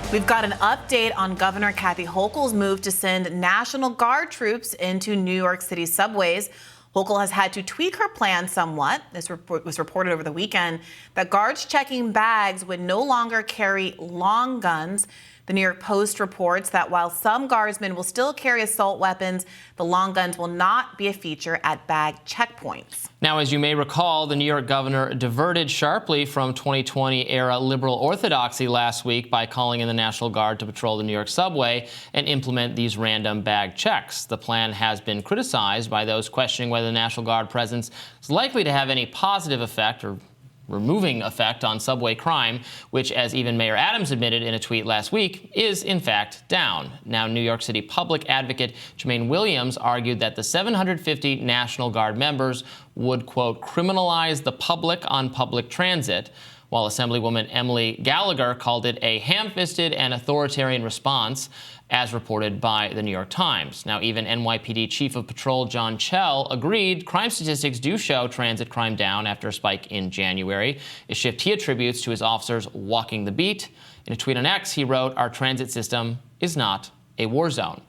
We've got an update on Governor Kathy Hochul's move to send National Guard troops into New York City subways. Hochul has had to tweak her plan somewhat. This was reported over the weekend that guards checking bags would no longer carry long guns. The New York Post reports that while some guardsmen will still carry assault weapons, the long guns will not be a feature at bag checkpoints. Now, as you may recall, the New York governor diverted sharply from 2020-era liberal orthodoxy last week by calling in the National Guard to patrol the New York subway and implement these random bag checks. The plan has been criticized by those questioning whether the National Guard presence is likely to have any positive effect or removing effect on subway crime, which, as even Mayor Adams admitted in a tweet last week, is in fact down. Now, New York City public advocate Jermaine Williams argued that the 750 National Guard members would, quote, criminalize the public on public transit, while Assemblywoman Emily Gallagher called it a ham-fisted and authoritarian response, as reported by the New York Times. Now, even NYPD Chief of Patrol John Chell agreed crime statistics do show transit crime down after a spike in January, a shift he attributes to his officers walking the beat. In a tweet on X, he wrote, "Our transit system is not a war zone."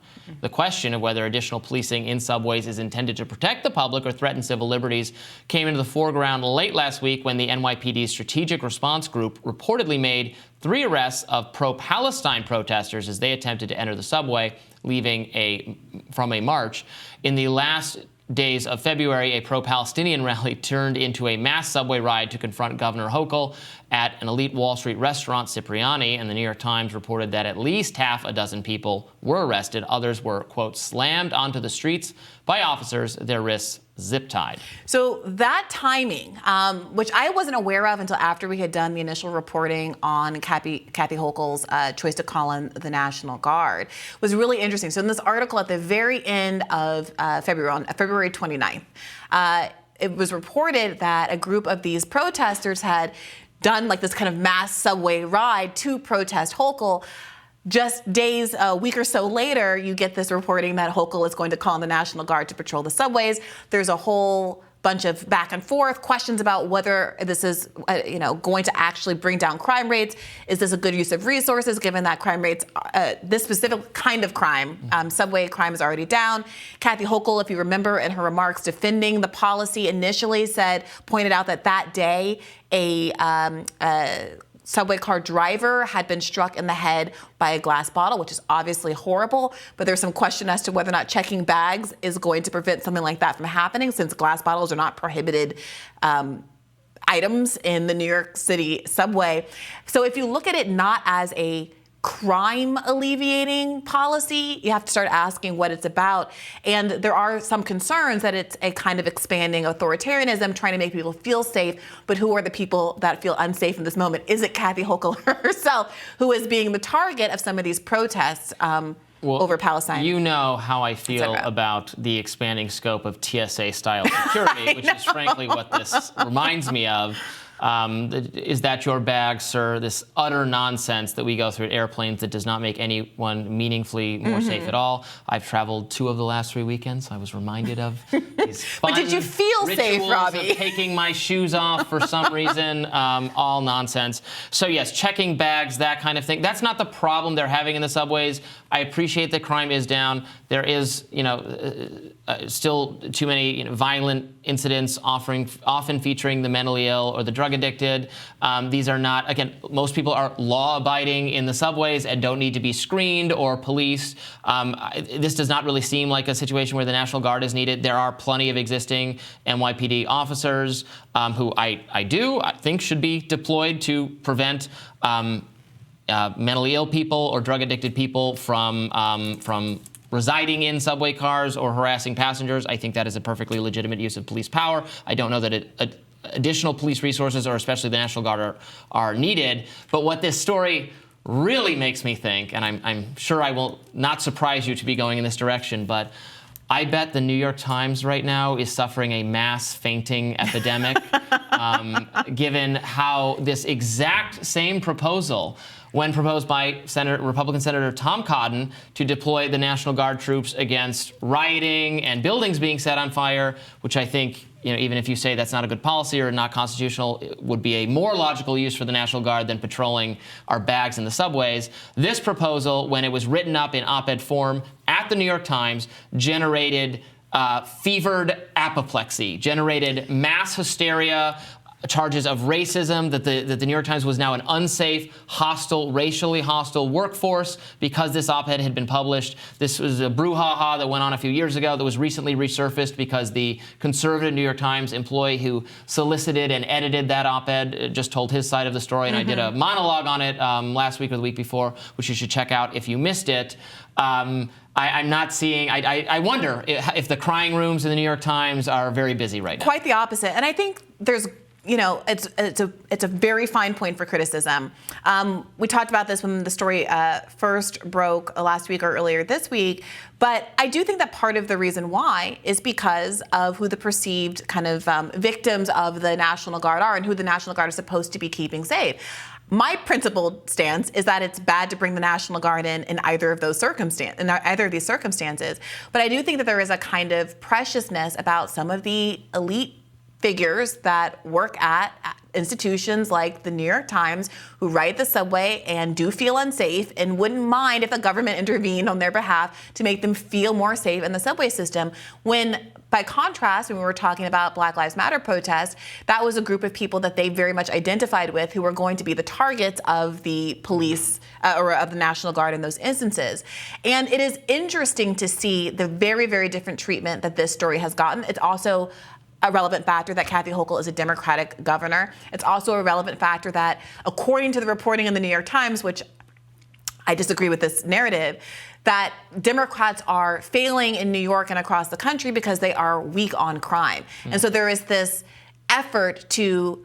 The question of whether additional policing in subways is intended to protect the public or threaten civil liberties came into the foreground late last week when the NYPD's Strategic Response Group reportedly made 3 arrests of pro-Palestine protesters as they attempted to enter the subway, leaving from a march. In the last days of February, a pro-Palestinian rally turned into a mass subway ride to confront Governor Hochul at an elite Wall Street restaurant, Cipriani, and the New York Times reported that at least half a dozen people were arrested. Others were, quote, slammed onto the streets by officers, their wrists zip-tied. So that timing, which I wasn't aware of until after we had done the initial reporting on Kathy Hochul's choice to call in the National Guard, was really interesting. So in this article at the very end of February, on February 29th, it was reported that a group of these protesters had done like this kind of mass subway ride to protest Hochul. Just days, a week or so later, you get this reporting that Hochul is going to call in the National Guard to patrol the subways. There's a whole bunch of back and forth questions about whether this is, going to actually bring down crime rates. Is this a good use of resources, given that crime rates, this specific kind of crime, subway crime, is already down? Kathy Hochul, if you remember, in her remarks defending the policy initially pointed out that day a subway car driver had been struck in the head by a glass bottle, which is obviously horrible, but there's some question as to whether or not checking bags is going to prevent something like that from happening, since glass bottles are not prohibited items in the New York City subway. So if you look at it not as a crime alleviating policy, you have to start asking what it's about. And there are some concerns that it's a kind of expanding authoritarianism, trying to make people feel safe. But who are the people that feel unsafe in this moment? Is it Kathy Hochul herself who is being the target of some of these protests over Palestine? You know how I feel about the expanding scope of TSA-style security, which is frankly what this reminds me of. Is that your bag, sir? This utter nonsense that we go through at airplanes that does not make anyone meaningfully more safe at all. I've traveled 2 of the last 3 weekends. I was reminded of these fun But did you feel safe, Robby? Of taking my shoes off for some reason. All nonsense. So yes, checking bags, that kind of thing. That's not the problem they're having in the subways. I appreciate that crime is down. There is, still too many violent incidents, often featuring the mentally ill or the drug addicted. These are not, again, most people are law-abiding in the subways and don't need to be screened or policed. This does not really seem like a situation where the National Guard is needed. There are plenty of existing NYPD officers who I think should be deployed to prevent mentally ill people or drug-addicted people from residing in subway cars or harassing passengers. I think that is a perfectly legitimate use of police power. I don't know that additional police resources, or especially the National Guard, are needed. But what this story really makes me think, and I'm sure I will not surprise you to be going in this direction, but I bet the New York Times right now is suffering a mass fainting epidemic, given how this exact same proposal, when proposed by Republican Senator Tom Cotton to deploy the National Guard troops against rioting and buildings being set on fire, which I think, even if you say that's not a good policy or not constitutional, it would be a more logical use for the National Guard than patrolling our bags in the subways. This proposal, when it was written up in op-ed form at the New York Times, generated fevered apoplexy, generated mass hysteria, charges of racism, that the New York Times was now an unsafe, hostile, racially hostile workforce because this op-ed had been published. This was a brouhaha that went on a few years ago that was recently resurfaced because the conservative New York Times employee who solicited and edited that op-ed just told his side of the story, and I did a monologue on it last week or the week before, which you should check out if you missed it. I'm not seeing, I wonder if the crying rooms in the New York Times are very busy right now. Quite the opposite. And I think there's, it's a very fine point for criticism. We talked about this when the story first broke last week or earlier this week, but I do think that part of the reason why is because of who the perceived kind of victims of the National Guard are and who the National Guard is supposed to be keeping safe. My principled stance is that it's bad to bring the National Guard in either of these circumstances. But I do think that there is a kind of preciousness about some of the elite figures that work at institutions like the New York Times who ride the subway and do feel unsafe and wouldn't mind if the government intervened on their behalf to make them feel more safe in the subway system. When, by contrast, when we were talking about Black Lives Matter protests, that was a group of people that they very much identified with who were going to be the targets of the police or of the National Guard in those instances. And it is interesting to see the very, very different treatment that this story has gotten. It's also a relevant factor that Kathy Hochul is a Democratic governor. It's also a relevant factor that, according to the reporting in the New York Times, which I disagree with this narrative, that Democrats are failing in New York and across the country because they are weak on crime. And so there is this effort to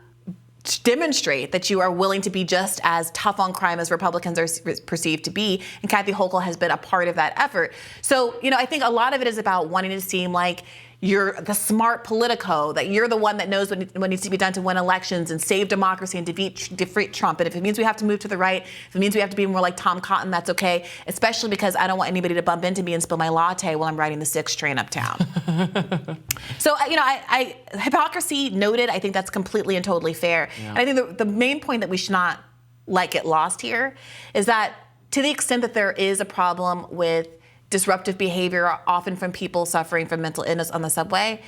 demonstrate that you are willing to be just as tough on crime as Republicans are perceived to be, and Kathy Hochul has been a part of that effort. So, I think a lot of it is about wanting to seem like you're the smart politico, that you're the one that knows what needs to be done to win elections and save democracy and defeat Trump. And if it means we have to move to the right, if it means we have to be more like Tom Cotton, that's okay, especially because I don't want anybody to bump into me and spill my latte while I'm riding the 6 train uptown. So, I hypocrisy noted. I think that's completely and totally fair. Yeah. And I think the main point that we should not let get lost here is that to the extent that there is a problem with disruptive behavior, often from people suffering from mental illness on the subway,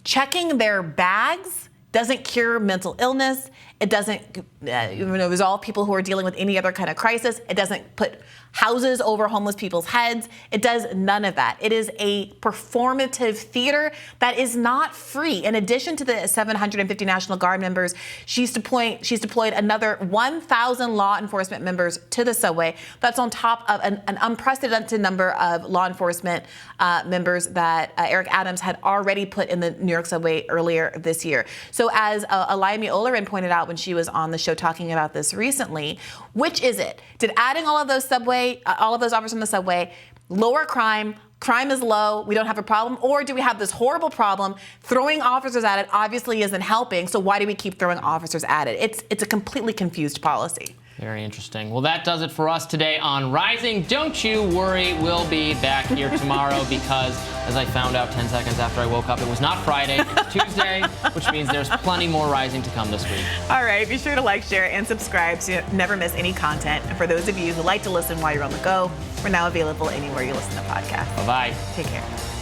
checking their bags doesn't cure mental illness. It doesn't resolve people who are dealing with any other kind of crisis. It doesn't put houses over homeless people's heads. It does none of that. It is a performative theater that is not free. In addition to the 750 National Guard members, she's deployed another 1,000 law enforcement members to the subway. That's on top of an unprecedented number of law enforcement members that Eric Adams had already put in the New York subway earlier this year. So as Alaymi Olerin pointed out when she was on the show talking about this recently, which is it? Did adding all of those officers on the subway lower crime? Crime is low, we don't have a problem? Or do we have this horrible problem? Throwing officers at it obviously isn't helping, so why do we keep throwing officers at it? It's a completely confused policy. Very interesting. Well, that does it for us today on Rising. Don't you worry, we'll be back here tomorrow because, as I found out 10 seconds after I woke up, it was not Friday, it's Tuesday, which means there's plenty more Rising to come this week. All right, be sure to like, share, and subscribe to never miss any content. And for those of you who like to listen while you're on the go, we're now available anywhere you listen to podcasts. Bye-bye. Take care.